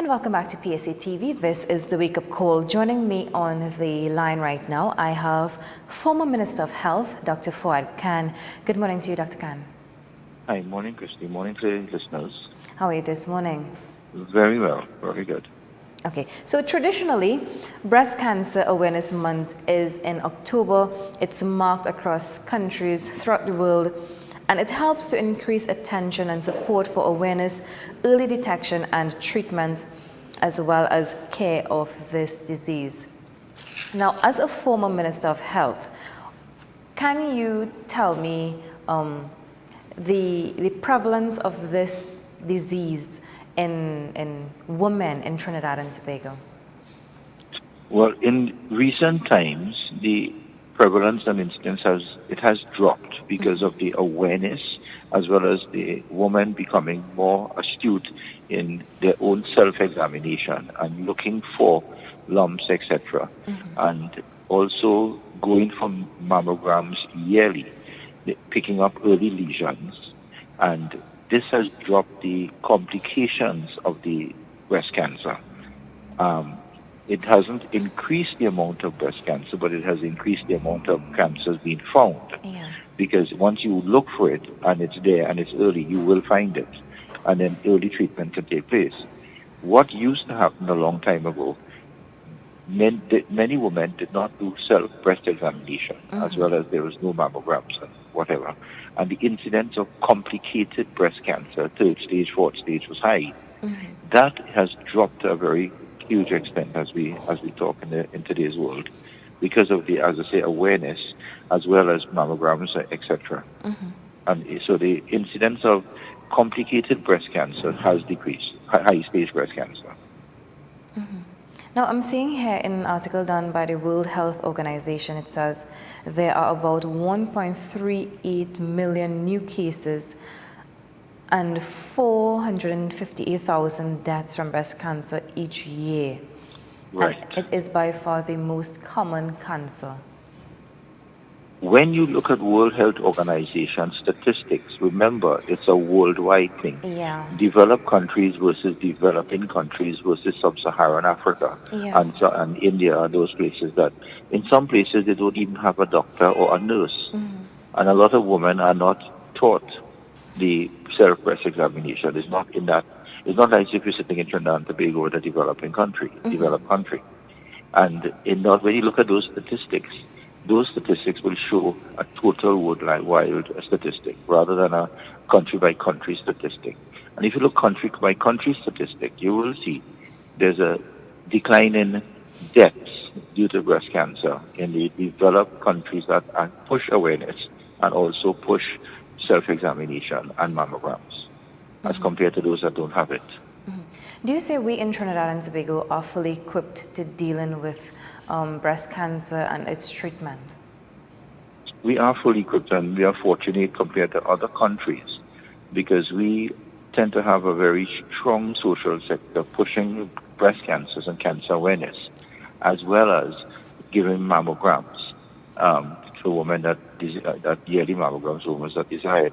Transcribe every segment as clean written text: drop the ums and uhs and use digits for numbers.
welcome back to PSA TV. This is the Wake Up Call. Joining me on the line right now, I have former Minister of Health, Dr. Fuad Khan. Good morning to you, Dr. Khan. Hi, morning, Christy. Morning to the listeners. How are you this morning? Very well, very good. Okay, so traditionally, Breast Cancer Awareness Month is in October. It's marked across countries throughout the world, and it helps to increase attention and support for awareness, early detection and treatment, as well as care of this disease. Now, as a former Minister of Health, can you tell me the prevalence of this disease in women in Trinidad and Tobago? Well, in recent times, the prevalence and incidence has dropped because of the awareness, as well as the women becoming more astute in their own self-examination and looking for lumps, etc., and also going for mammograms yearly, picking up early lesions, and this has dropped the complications of the breast cancer. It hasn't increased the amount of breast cancer, but it has increased the amount of cancers being found. Yeah. Because once you look for it and it's there and it's early, you will find it. And then early treatment can take place. What used to happen a long time ago, many women did not do self-breast examination, as well as there was no mammograms and whatever. And the incidence of complicated breast cancer, third stage, fourth stage, was high. That has dropped to a very huge extent as we talk in today's world, because of the, as I say, awareness, as well as mammograms, etc. And so the incidence of complicated breast cancer has decreased, high-stage breast cancer. Now, I'm seeing here in an article done by the World Health Organization, it says there are about 1.38 million new cases and 458,000 deaths from breast cancer each year. Right. And it is by far the most common cancer. When you look at World Health Organization statistics, remember it's a worldwide thing. Yeah. Developed countries versus developing countries versus sub-Saharan Africa and India, those places that in some places they don't even have a doctor or a nurse. And a lot of women are not taught the self-breast examination. It's not like if you're sitting in Trinidad and Tobago, a developed country. And when you look at those statistics will show a total worldwide statistic rather than a country-by-country statistic. And if you look country-by-country statistic, you will see there's a decline in deaths due to breast cancer in the developed countries that push awareness and also push self-examination and mammograms as compared to those that don't have it. Do you say we in Trinidad and Tobago are fully equipped to dealing with breast cancer and its treatment? We are fully equipped, and we are fortunate compared to other countries because we tend to have a very strong social sector pushing breast cancers and cancer awareness, as well as giving mammograms for women that yearly mammograms for women that desire.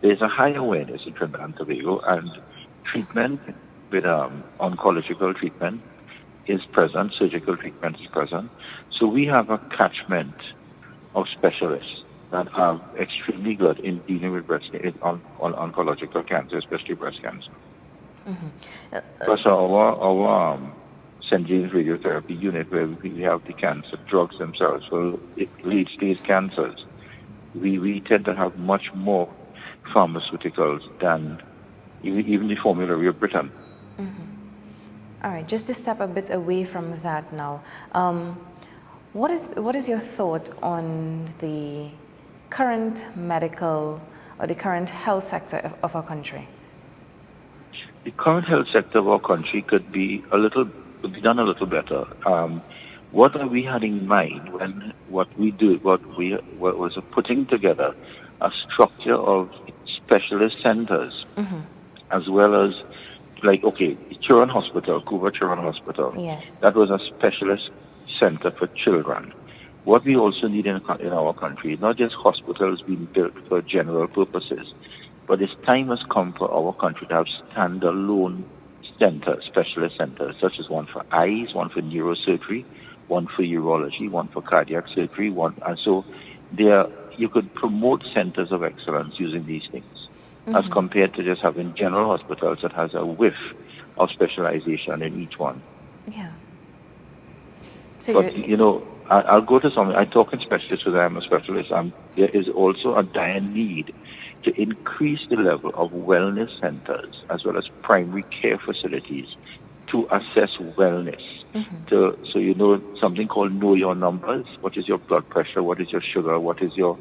There's a high awareness in Trinidad and Tobago, and treatment with oncological treatment is present, surgical treatment is present. So we have a catchment of specialists that are extremely good in dealing with on oncological cancer, especially breast cancer. Plus our St. James Radiotherapy Unit, where we have the cancer drugs themselves for late-stage cancers, we tend to have much more pharmaceuticals than even the formulary of Britain. All right, just to step a bit away from that now, what is your thought on the current medical or the current health sector of our country? The current health sector of our country could be done a little better. What we had in mind when we was putting together a structure of specialist centers, as well as Children's Hospital, Cuba Children's Hospital. Yes. That was a specialist center for children. What we also need in our country is not just hospitals being built for general purposes, but this time has come for our country to have standalone centers, specialist centers, such as one for eyes, one for neurosurgery, one for urology, one for cardiac surgery, and so you could promote centers of excellence using these things, as compared to just having general hospitals that has a whiff of specialization in each one. Yeah. So But I'll go to some. I talk in specialists because I'm a specialist. There is also a dire need to increase the level of wellness centers as well as primary care facilities to assess wellness. So something called know your numbers. What is your blood pressure? What is your sugar? What is your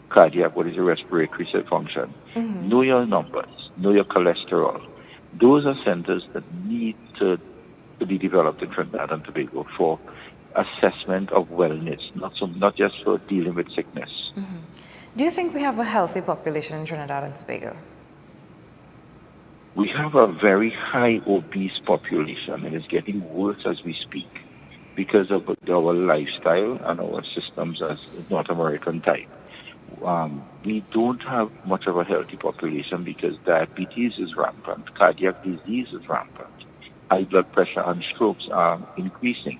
cardiac? What is your respiratory function? Know your numbers. Know your cholesterol. Those are centers that need to be developed in Trinidad and Tobago for assessment of wellness, not just for dealing with sickness. Do you think we have a healthy population in Trinidad and Tobago? We have a very high obese population, and it's getting worse as we speak because of our lifestyle and our systems as North American type. We don't have much of a healthy population because diabetes is rampant, cardiac disease is rampant, high blood pressure and strokes are increasing.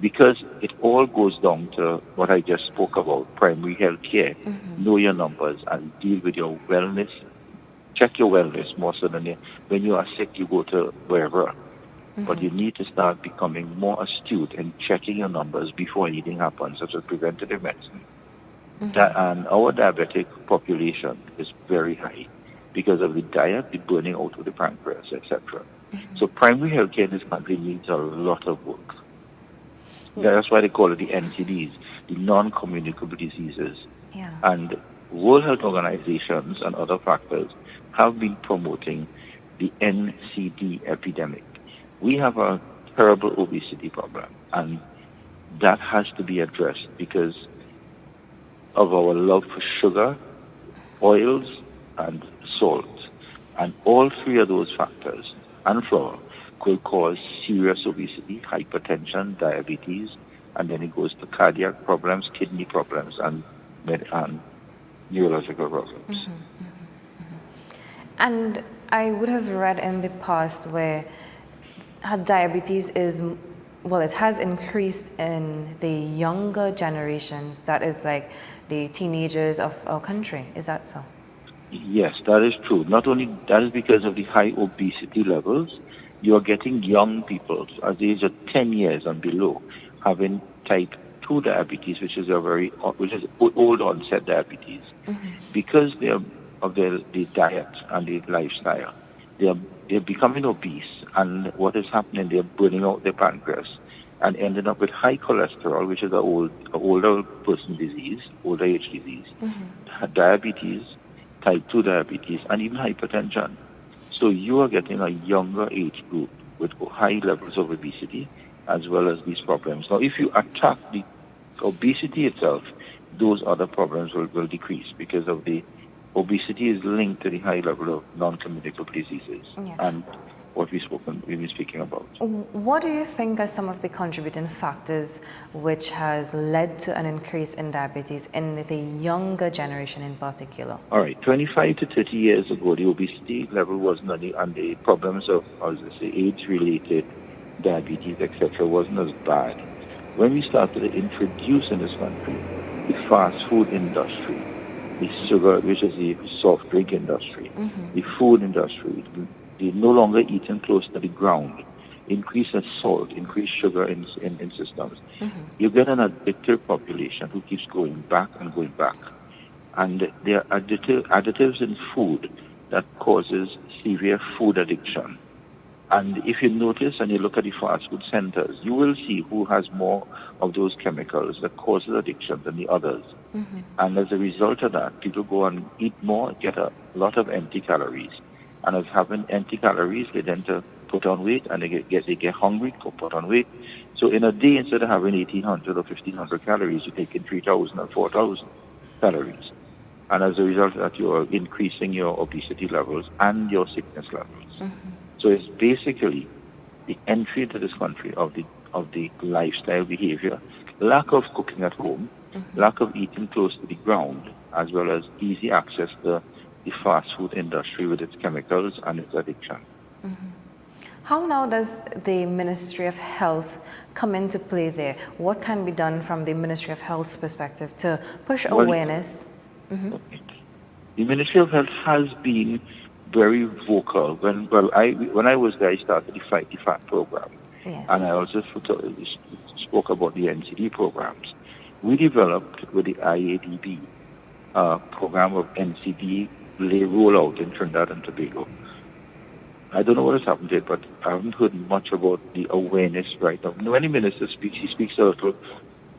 Because it all goes down to what I just spoke about, primary health care. Know your numbers and deal with your wellness. Check your wellness more so than when you are sick, you go to wherever. But you need to start becoming more astute and checking your numbers before anything happens, such as preventative medicine. And our diabetic population is very high because of the diet, the burning out of the pancreas, etc. So primary health care in this country needs a lot of work. That's why they call it the NCDs, the non-communicable diseases. Yeah. And World Health Organizations and other factors have been promoting the NCD epidemic. We have a terrible obesity problem, and that has to be addressed because of our love for sugar, oils, and salt. And all three of those factors, and flour, could cause serious obesity, hypertension, diabetes, and then it goes to cardiac problems, kidney problems, and neurological problems. And I would have read in the past where diabetes it has increased in the younger generations, that is like the teenagers of our country. Is that so? Yes, that is true. Not only that is because of the high obesity levels, you are getting young people at the age of 10 years and below having type 2 diabetes, which is old onset diabetes. Because of the diet and the lifestyle, they're becoming obese, and what is happening, they're burning out their pancreas and ending up with high cholesterol, which is an older person disease, older age disease, diabetes, type 2 diabetes, and even hypertension. So you are getting a younger age group with high levels of obesity as well as these problems. Now, if you attack the obesity itself, those other problems will decrease because of the obesity is linked to the high level of non-communicable diseases and what we've been speaking about. What do you think are some of the contributing factors which has led to an increase in diabetes in the younger generation in particular? All right, 25 to 30 years ago, the obesity level wasn't and the problems of, age-related diabetes, etc., wasn't as bad. When we started to introduce in this country the fast food industry, the sugar, which is the soft drink industry, the food industry, they're no longer eating close to the ground, increase in salt, increase sugar in systems. You get an addictive population who keeps going back and going back. And there are additives in food that causes severe food addiction. And if you notice and you look at the fast food centers, you will see who has more of those chemicals that causes addiction than the others. And as a result of that, people go and eat more, get a lot of empty calories. And as having empty calories, they tend to put on weight, and they get hungry, go put on weight. So in a day, instead of having 1,800 or 1,500 calories, you take in 3,000 or 4,000 calories. And as a result of that, you are increasing your obesity levels and your sickness levels. So it's basically the entry into this country of the lifestyle behavior, lack of cooking at home, lack of eating close to the ground, as well as easy access to the fast food industry with its chemicals and its addiction. How now does the Ministry of Health come into play there? What can be done from the Ministry of Health's perspective to push Well, awareness? okay. The Ministry of Health has been very vocal. When I was there, I started the Fight the Fat program, and Yes. I also spoke about the NCD programs. We developed with the IADB program of NCD rollout in Trinidad and Tobago. I don't know what has happened to it, but I haven't heard much about the awareness right now. When the minister speaks, he speaks a little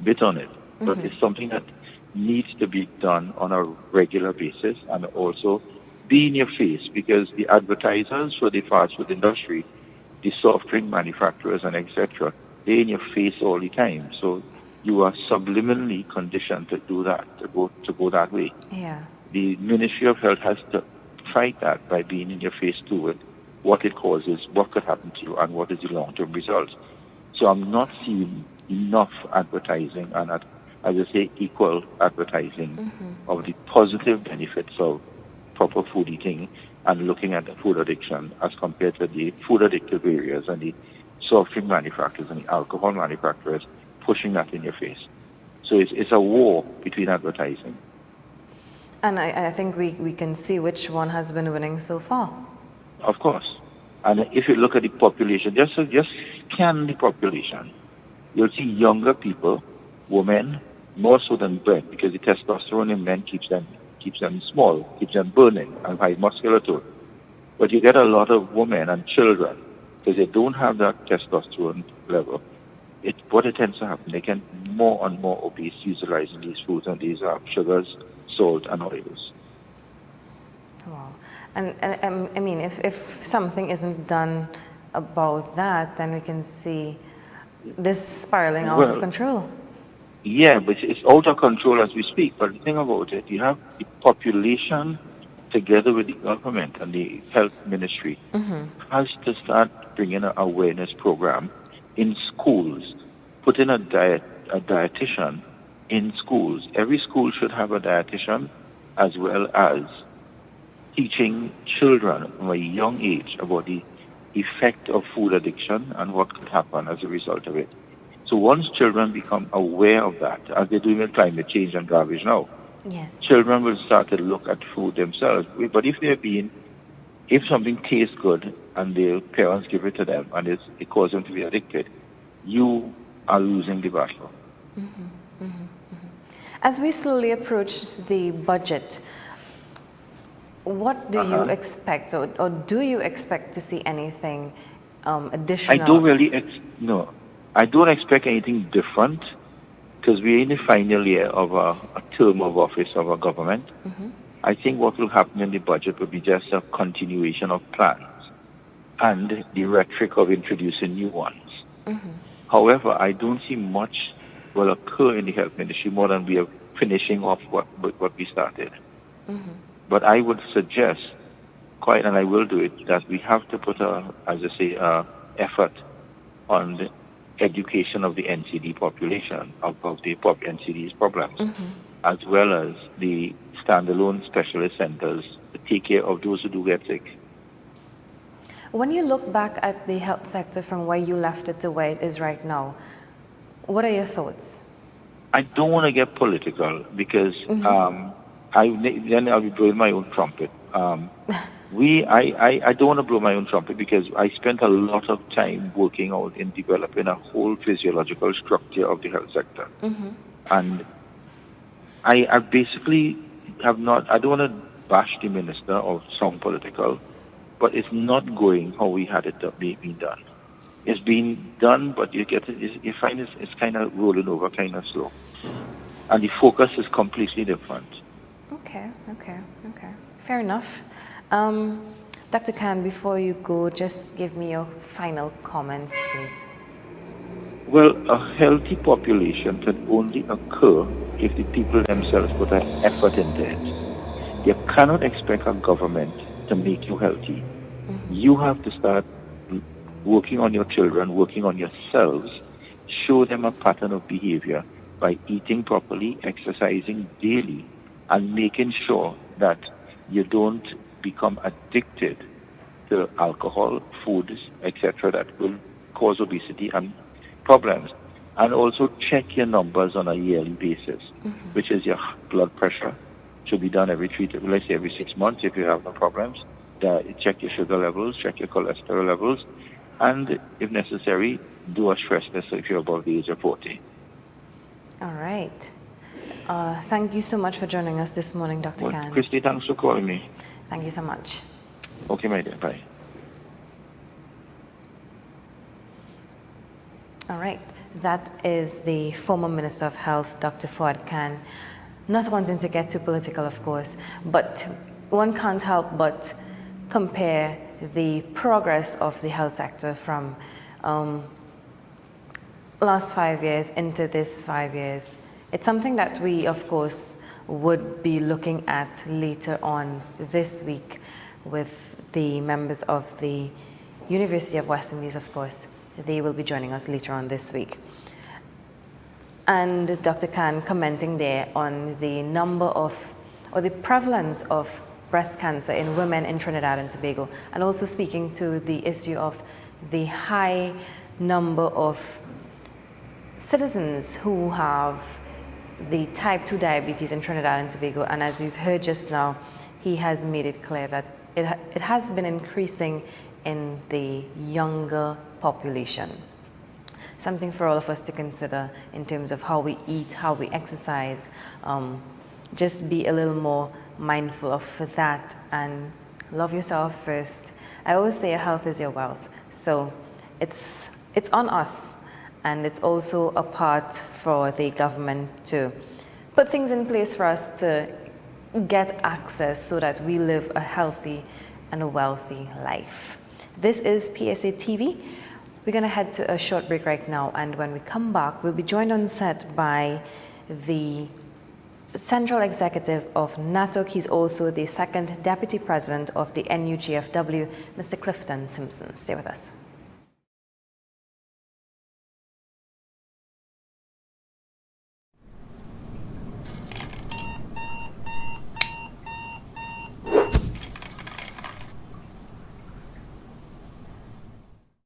bit on it, but it's something that needs to be done on a regular basis and also be in your face, because the advertisers for the fast food industry, the soft drink manufacturers and etc., they're in your face all the time. So you are subliminally conditioned to do that, to go that way. Yeah. The Ministry of Health has to fight that by being in your face to it, what it causes, what could happen to you, and what is the long-term result. So I'm not seeing enough advertising and, as I say, equal advertising of the positive benefits of proper food eating and looking at the food addiction as compared to the food addictive areas and the soft drink manufacturers and the alcohol manufacturers pushing that in your face. So it's a war between advertising. And I think we can see which one has been winning so far. Of course. And if you look at the population, just scan the population, you'll see younger people, women, more so than men, because the testosterone in men keeps them small, keeps them burning and high muscular tone. But you get a lot of women and children, because they don't have that testosterone level. What it tends to happen, they get more and more obese utilizing these foods and these sugars, salt, and oils. Wow. And I mean, if something isn't done about that, then we can see this spiraling out of control. Yeah, but it's out of control as we speak. But the thing about it, you have the population together with the government and the health ministry has to start bringing an awareness program in schools, put in a dietitian in schools. Every school should have a dietitian, as well as teaching children from a young age about the effect of food addiction and what could happen as a result of it. So once children become aware of that, as they're doing with climate change and garbage now, yes, children will start to look at food themselves. But if something tastes good and their parents give it to them and it causes them to be addicted, you are losing the battle. As we slowly approach the budget, what do you expect, or do you expect to see anything additional? I don't really, I don't expect anything different, because we're in the final year of a term of office of a government. I think what will happen in the budget will be just a continuation of plans and the rhetoric of introducing new ones. However, I don't see much will occur in the health ministry more than we are finishing off what we started. But I would suggest, and I will do it, that we have to put effort on the education of the NCD population, of the NCD's problems, as well as the standalone specialist centers to take care of those who do get sick. When you look back at the health sector from where you left it to where it is right now, what are your thoughts? I don't want to get political, because then I'll be blowing my own trumpet. I don't want to blow my own trumpet, because I spent a lot of time working out in developing a whole physiological structure of the health sector. And I basically have not, I don't want to bash the minister or sound political, but it's not going how we had it being done. It's being done, but you find it's kind of rolling over, kind of slow. And the focus is completely different. Okay. Fair enough. Dr. Khan, before you go, just give me your final comments, please. Well, a healthy population can only occur if the people themselves put an effort into it. You cannot expect a government to make you healthy. You have to start working on your children, working on yourselves, show them a pattern of behavior by eating properly, exercising daily, and making sure that you don't become addicted to alcohol, foods, etc., that will cause obesity and problems. And also check your numbers on a yearly basis, which is your blood pressure. Should be done every let's say every 6 months if you have no problems. Check your sugar levels, check your cholesterol levels, and if necessary, do a stress test if you're above the age of 40. All right. Thank you so much for joining us this morning, Dr. Khan. Christy, thanks for calling me. Thank you so much. Okay, my dear. Bye. All right. That is the former Minister of Health, Dr. Fuad Khan. Not wanting to get too political, of course, but one can't help but compare the progress of the health sector from last 5 years into this 5 years. It's something that we, of course, would be looking at later on this week with the members of the University of West Indies, of course. They will be joining us later on this week. And Dr. Khan commenting there on the number of, or the prevalence of breast cancer in women in Trinidad and Tobago, and also speaking to the issue of the high number of citizens who have the type 2 diabetes in Trinidad and Tobago. And as you've heard just now, he has made it clear that it has been increasing in the younger population. Something for all of us to consider in terms of how we eat, how we exercise. Just be a little more mindful of that and love yourself first. I always say your health is your wealth. So it's on us, and it's also a part for the government to put things in place for us to get access so that we live a healthy and a wealthy life. This is PSA TV. We're going to head to a short break right now, and when we come back, we'll be joined on set by the Central Executive of NATOC. He's also the second Deputy President of the NUGFW, Mr. Clifton Simpson. Stay with us.